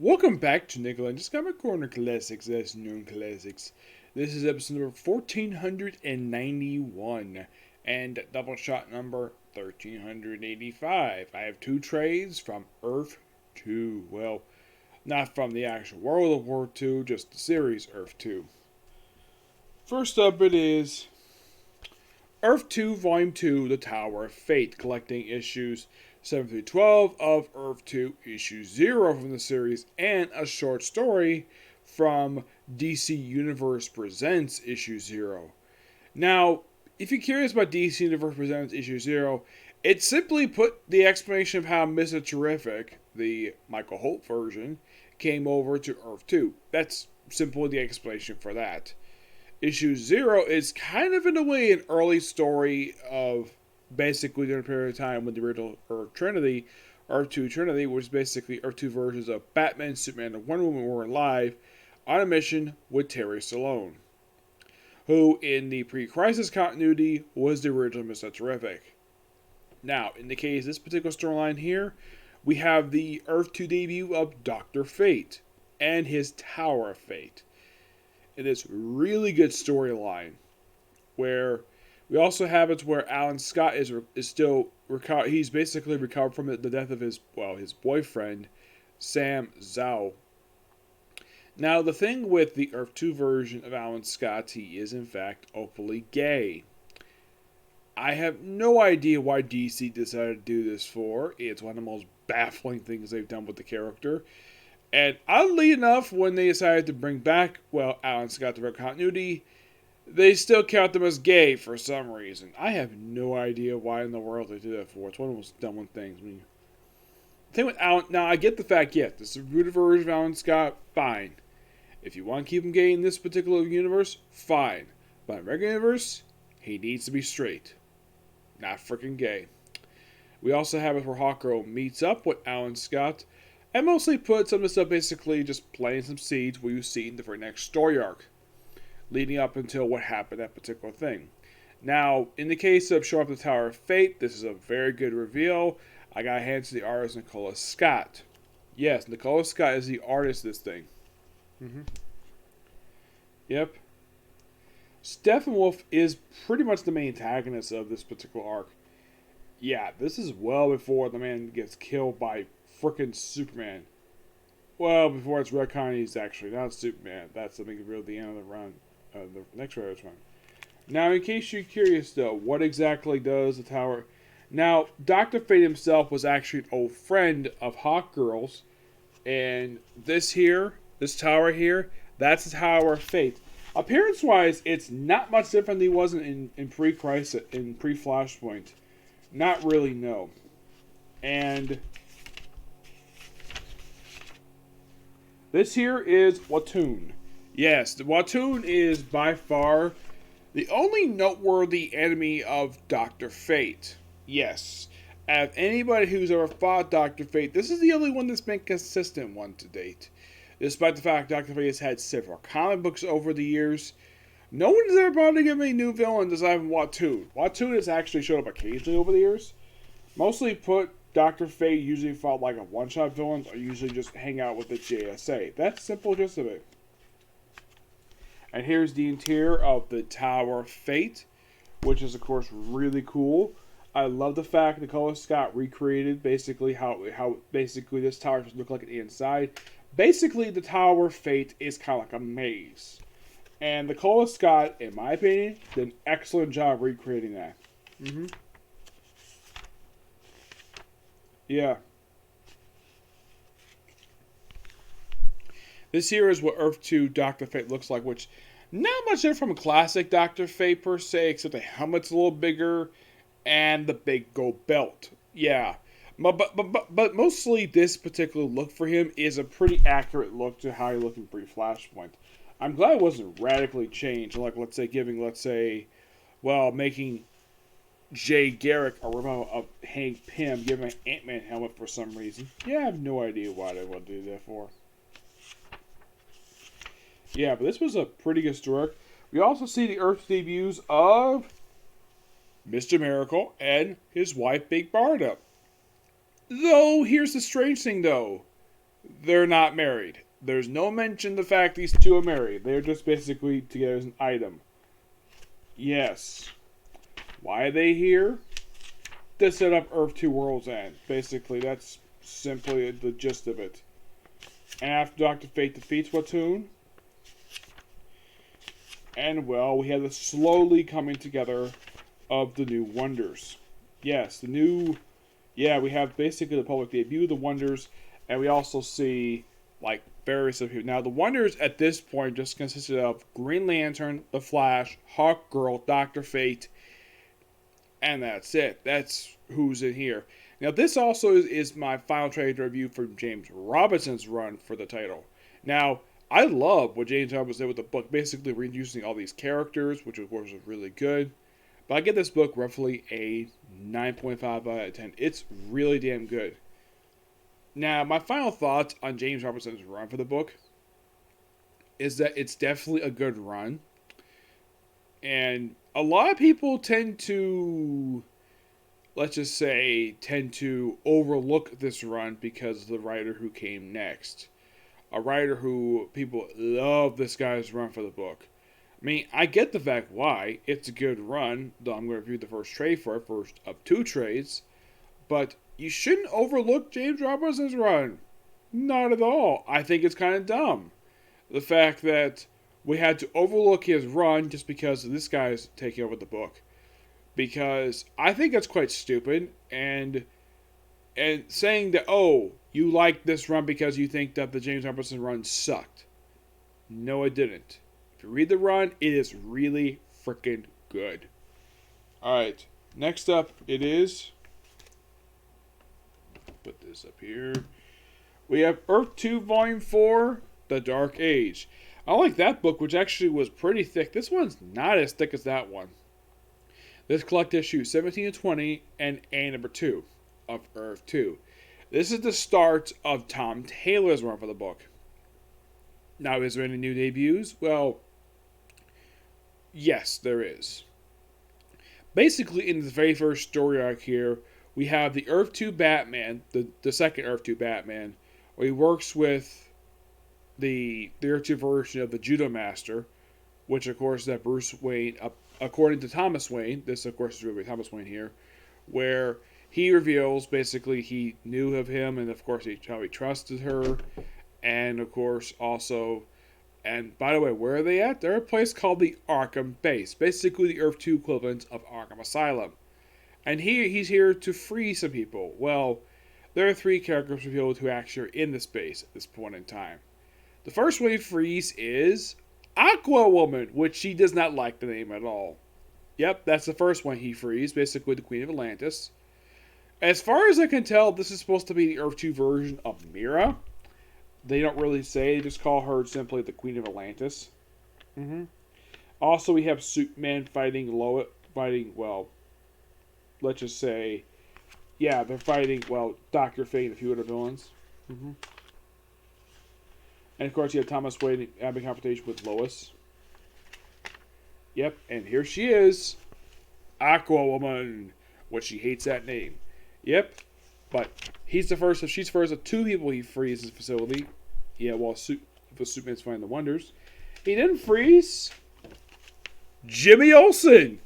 Welcome back to Lenz Comic Corner Classics as known classics. This is episode number 1491 and Doubleshot number 1385. I have two trades from Earth 2. Well, not from the actual World of War 2, just the series Earth 2. First up it is Earth 2 Volume 2 The Tower of Fate, collecting issues 7 through 12 of Earth 2 Issue 0 from the series, and a short story from DC Universe Presents Issue 0. Now, if you're curious about DC Universe Presents Issue 0, it simply put the explanation of how Mr. Terrific, the Michael Holt version, came over to Earth 2. That's simply the explanation for that. Issue 0 is kind of, in a way, an early story of basically during a period of time when the original Earth 2 Trinity, which is basically Earth 2 versions of Batman, Superman, and Wonder Woman, were alive on a mission with Terry Stallone, who in the pre-crisis continuity was the original Mr. Terrific. Now, in the case of this particular storyline here, we have the Earth 2 debut of Dr. Fate and his Tower of Fate. In this really good storyline, where we also have it where Alan Scott is still recovered. He's basically recovered from the death of his boyfriend, Sam Zhao. Now, the thing with the Earth 2 version of Alan Scott, he is in fact openly gay. I have no idea why DC decided to do this for. It's one of the most baffling things they've done with the character. And oddly enough, when they decided to bring back, Alan Scott to continuity, they still count them as gay for some reason. I have no idea why in the world they did that for. It's one of the most dumb things. The thing with Alan, now I get the fact, yes, this is a rooted version of Alan Scott, fine. If you want to keep him gay in this particular universe, fine. But in the regular universe, he needs to be straight. Not freaking gay. We also have it where Hawkgirl meets up with Alan Scott, and mostly put some of the stuff basically just planting some seeds where you see in the very next story arc, leading up until what happened, that particular thing. Now, in the case of showing up the Tower of Fate, this is a very good reveal. I got hands to the artist Nicola Scott. Yes, Nicola Scott is the artist of this thing. Yep. Steppenwolf is pretty much the main antagonist of this particular arc. Yeah, this is well before the man gets killed by frickin' Superman. Well, before it's retconned, he's actually not Superman. That's something real at the end of the run. The next writer's run. Now, in case you're curious, though, what exactly does the Tower... Now, Dr. Fate himself was actually an old friend of Hawkgirl's, and this tower here, that's the Tower of Fate. Appearance-wise, it's not much different than it was in pre-Crisis, in pre-Flashpoint. Not really, no. And this here is Watoon. Yes, the Watoon is by far the only noteworthy enemy of Dr. Fate. Yes. Of anybody who's ever fought Dr. Fate, this is the only one that's been consistent one to date. Despite the fact Dr. Fate has had several comic books over the years, no one has ever bothered to give me a new villain aside from Watoon. Watoon has actually showed up occasionally over the years. Mostly put, Dr. Fate usually fought like a one-shot villain, or usually just hang out with the JSA. That's simple gist of it. And here's the interior of the Tower of Fate, which is, of course, really cool. I love the fact Nicola Scott recreated basically how basically this tower should look like on the inside. Basically, the Tower of Fate is kind of like a maze. And Nicola Scott, in my opinion, did an excellent job recreating that. Yeah. This here is what Earth 2 Dr. Fate looks like, which not much different from classic Dr. Fate per se, except the helmet's a little bigger and the big gold belt. Yeah. But mostly this particular look for him is a pretty accurate look to how he looked in pre-Flashpoint. I'm glad it wasn't radically changed, like making Jay Garrick a remote of Hank Pym giving an Ant-Man helmet for some reason. Yeah, I have no idea why they would do that for. Yeah, but this was a pretty good story. We also see the Earth debuts of Mr. Miracle and his wife Big Barda. Though, here's the strange thing, though. They're not married. There's no mention of the fact these two are married. They're just basically together as an item. Yes. Why are they here? To set up Earth 2 World's End. Basically, that's simply the gist of it. And after Dr. Fate defeats Platoon, and well, we have the slowly coming together of the new Wonders. Yes, we have basically the public debut of the Wonders, and we also see, like, various of people. Now, the Wonders at this point just consisted of Green Lantern, The Flash, Hawkgirl, Dr. Fate, and that's it. That's who's in here. Now, this also is my final trade review for James Robinson's run for the title. Now, I love what James Robinson did with the book, basically reintroducing all these characters, which of course was really good. But I give this book roughly a 9.5 out of 10. It's really damn good. Now, my final thoughts on James Robinson's run for the book is that it's definitely a good run. And a lot of people tend to, let's just say, overlook this run because of the writer who came next. A writer who people love this guy's run for the book. I mean, I get the fact why. It's a good run, though I'm going to review the first trade for it, first of two trades. But you shouldn't overlook James Robinson's run. Not at all. I think it's kind of dumb. The fact that we had to overlook his run just because this guy's taking over the book. Because I think that's quite stupid. And saying that, oh, you like this run because you think that the James Robinson run sucked. No, it didn't. If you read the run, it is really freaking good. Alright, next up it is, put this up here, we have Earth 2 Volume 4, The Dark Age. I like that book, which actually was pretty thick. This one's not as thick as that one. This collect issue 17 and 20 and A number 2 of Earth 2. This is the start of Tom Taylor's run for the book. Now, is there any new debuts? Well, yes, there is. Basically, in the very first story arc here, we have the Earth 2 Batman, the second Earth 2 Batman, where he works with the Earth 2 version of the Judo Master, which, of course, is that Bruce Wayne, according to Thomas Wayne, this, of course, is really Thomas Wayne here, where he reveals, basically, he knew of him, and, of course, how he trusted her, and, of course, also, and, by the way, where are they at? They're at a place called the Arkham Base, basically the Earth 2 equivalent of Arkham Asylum. And he's here to free some people. Well, there are three characters revealed who actually are in this base at this point in time. The first one he frees is Aqua Woman, which she does not like the name at all. Yep, that's the first one he frees, basically the Queen of Atlantis. As far as I can tell, this is supposed to be the Earth 2 version of Mira. They don't really say, they just call her simply the Queen of Atlantis. Also, we have Superman fighting let's just say, yeah, they're fighting, Dr. Fate and a few other villains. And of course, you have Thomas Wayne having a confrontation with Lois. Yep, and here she is, Aqua Woman, which she hates that name. Yep, but she's the first of two people he frees in his facility. Yeah, while Superman's fighting the Wonders. He didn't freeze Jimmy Olsen.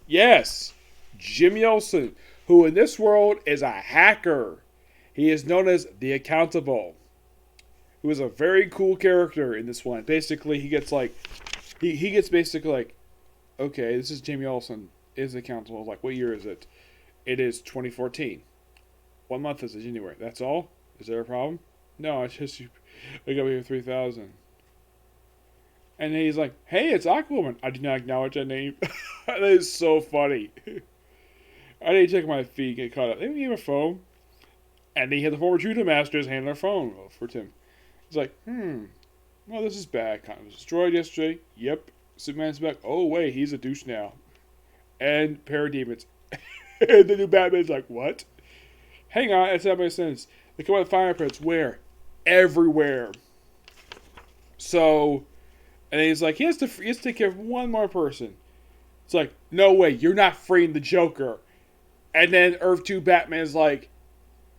Yes, Jimmy Olsen, who in this world is a hacker. He is known as the Accountable, who is a very cool character in this one. Basically, he gets basically like, okay, this is Jimmy Olsen, is Accountable. Like, what year is it? It is 2014. What month is it? January. That's all? Is there a problem? No, it's just we got here 3000. And then he's like, hey, it's Aquaman. I do not acknowledge that name. That is so funny. I need to check my feed, get caught up. They gave him a phone. And he had the former Judo Master's hand their phone for Tim. He's like, well, this is bad. Kind of was destroyed yesterday. Yep. Superman's back. Oh, wait, he's a douche now. And Parademons. And the new Batman's like, what? Hang on, it's not making sense. They come out of fire pits. Where? Everywhere. So, and he's like, he has to take care of one more person. It's like, no way, you're not freeing the Joker. And then Earth 2 Batman's like,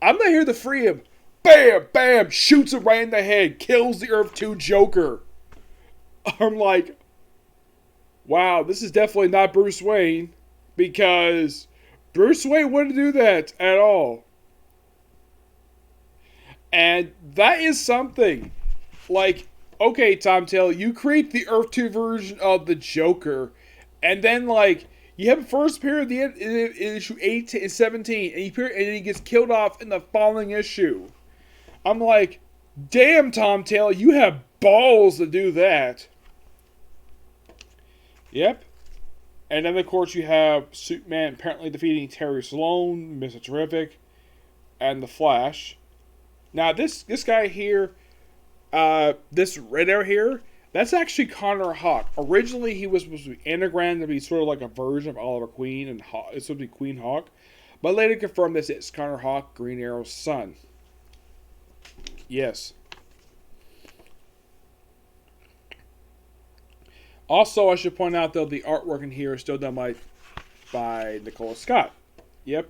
I'm not here to free him, bam, bam, shoots him right in the head, kills the Earth 2 Joker. I'm like, wow, this is definitely not Bruce Wayne, because Bruce Wayne wouldn't do that at all. And that is something. Like, okay, Tom Taylor, you create the Earth 2 version of the Joker, and then, like, you have a first appearance in issue 18 and 17, and he gets killed off in the following issue. I'm like, damn, Tom Taylor, you have balls to do that. Yep. And then, of course, you have Superman apparently defeating Terry Sloan, Mr. Terrific, and the Flash. Now, this guy here, this red arrow here, that's actually Connor Hawk. Originally, he was supposed to be anagrammed to be sort of like a version of Oliver Queen, and it's supposed to be Queen Hawk. But later confirmed this it's Connor Hawk, Green Arrow's son. Yes. Also, I should point out, though, the artwork in here is still done by Nicola Scott. Yep.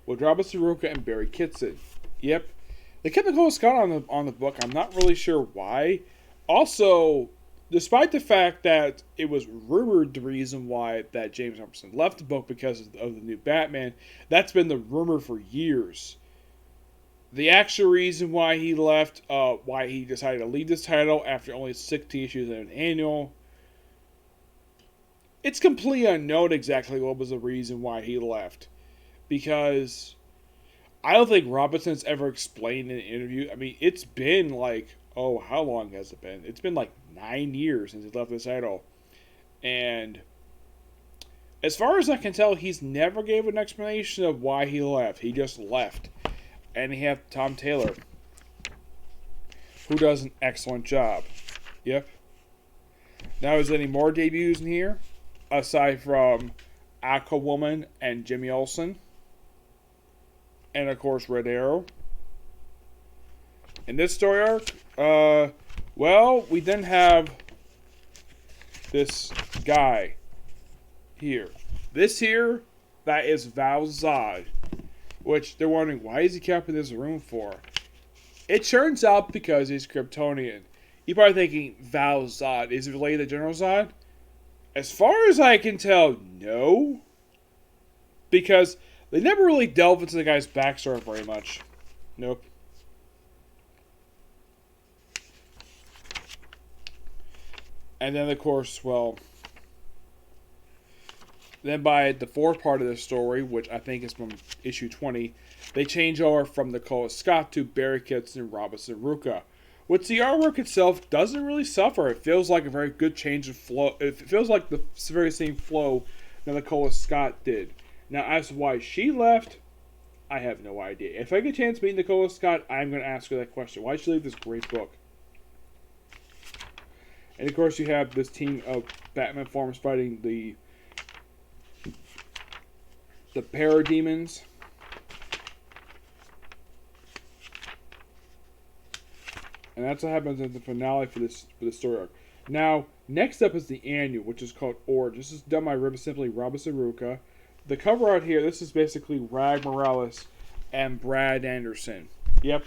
With Robert Saruka and Barry Kitson. Yep. They kept Nicola Scott on the book. I'm not really sure why. Also, despite the fact that it was rumored the reason why that James Robinson left the book because of the new Batman, that's been the rumor for years. The actual reason why he left, why he decided to leave this title after only 60 issues in an annual, it's completely unknown exactly what was the reason why he left. Because I don't think Robinson's ever explained in an interview. I mean, it's been like, how long has it been? It's been like 9 years since he left the title. And as far as I can tell, he's never gave an explanation of why he left. He just left. And you have Tom Taylor, who does an excellent job. Yep. Now, is there any more debuts in here? Aside from Aquawoman and Jimmy Olsen. And, of course, Red Arrow. In this story arc, we then have this guy here. This here, that is Val Zod. Which they're wondering, why is he kept in this room for? It turns out because he's Kryptonian. You're probably thinking, Val Zod, is it related to General Zod? As far as I can tell, no. Because they never really delve into the guy's backstory very much. Nope. And then, of course, then by the fourth part of the story, which I think is from issue 20, they change over from Nicola Scott to Barry Kitson and Robinson Ruka. Which the artwork itself doesn't really suffer. It feels like a very good change of flow. It feels like the very same flow that Nicola Scott did. Now, as to why she left, I have no idea. If I get a chance to meet Nicola Scott, I'm going to ask her that question. Why did she leave this great book? And of course, you have this team of Batman forms fighting the parademons. And that's what happens in the finale for this story arc. Now, next up is the annual, which is called Origin. This is done by simply Robinson Ruka. The cover art here, this is basically Rag Morales and Brad Anderson. Yep.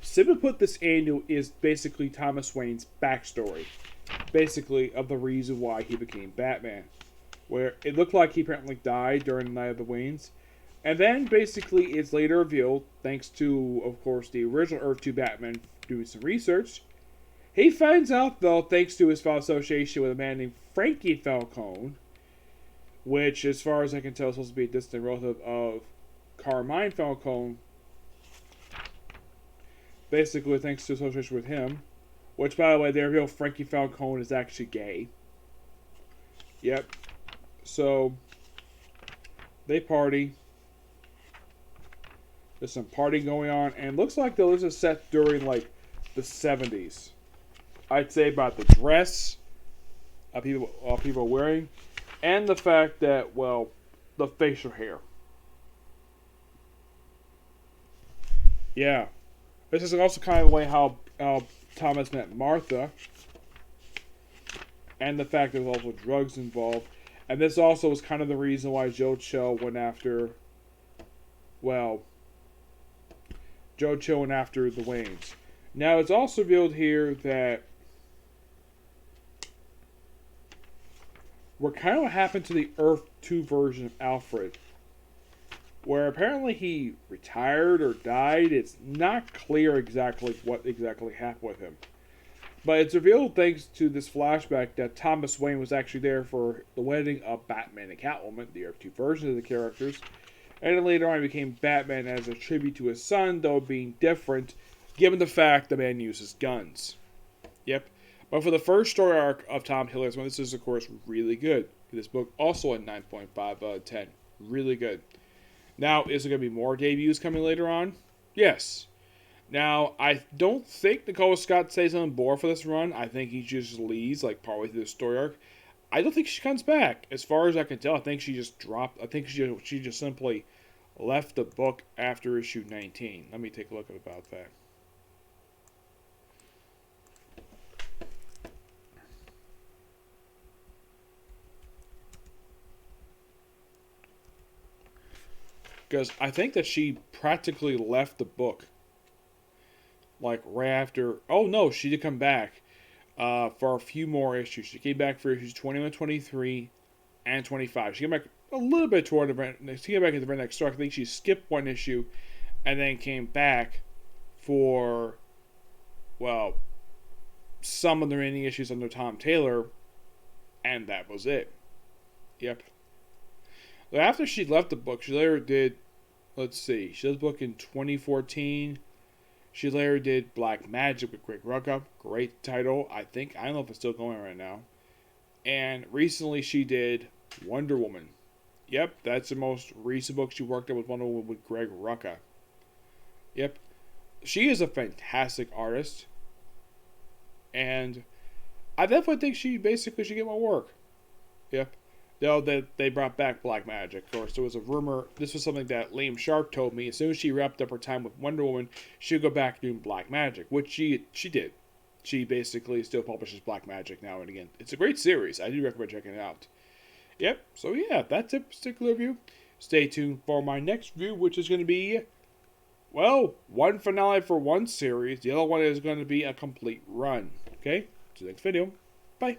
Simply put, this annual is basically Thomas Wayne's backstory. Basically, of the reason why he became Batman. Where it looked like he apparently died during the Night of the Waynes. And then, basically, it's later revealed, thanks to, of course, the original Earth 2 Batman doing some research. He finds out, though, thanks to his foul association with a man named Frankie Falcone, which, as far as I can tell, is supposed to be a distant relative of Carmine Falcone. Basically, thanks to association with him. Which, by the way, they reveal Frankie Falcone is actually gay. Yep. So, they party. There's some party going on. And it looks like this is set during, like, the 70s. I'd say about the dress people are wearing. And the fact that, the facial hair. Yeah. This is also kind of the way how Thomas met Martha. And the fact there was also drugs involved. And this also was kind of the reason why Joe Chill went after, Joe chilling after the Waynes. Now, it's also revealed here that what kind of what happened to the Earth 2 version of Alfred, where apparently he retired or died. It's not clear exactly what exactly happened with him. But it's revealed thanks to this flashback that Thomas Wayne was actually there for the wedding of Batman and Catwoman, the Earth 2 versions of the characters. And then later on he became Batman as a tribute to his son, though being different, given the fact the man uses guns. Yep. But for the first story arc of Tom Taylor's one, this is of course really good. This book also a 9.5 out of 10. Really good. Now, is there going to be more debuts coming later on? Yes. Now, I don't think Nicola Scott stays on board for this run. I think he just leaves, like, partway through the story arc. I don't think she comes back. As far as I can tell, I think she just dropped. I think she just simply left the book after issue 19. Let me take a look at about that. Because I think that she practically left the book. Like, right after... Oh, no, she did come back for a few more issues. She came back for issues 21, 23, and 25. She came back a little bit toward the... She came back at the very next story. I think she skipped one issue and then came back for, well, some of the remaining issues under Tom Taylor, and that was it. Yep. After she left the book, she later did, let's see, she did the book in 2014. She later did Black Magic with Greg Rucka. Great title. I don't know if it's still going right now. And recently she did Wonder Woman. Yep, that's the most recent book she worked on with Wonder Woman with Greg Rucka. Yep. She is a fantastic artist. And I definitely think she basically should get more work. Yep. Though they brought back Black Magic. Of course, there was a rumor. This was something that Liam Sharp told me. As soon as she wrapped up her time with Wonder Woman, she would go back doing Black Magic, which she did. She basically still publishes Black Magic now and again. It's a great series. I do recommend checking it out. Yep. So yeah, that's a particular review. Stay tuned for my next review, which is going to be, well, one finale for one series. The other one is going to be a complete run. Okay. See you next video. Bye.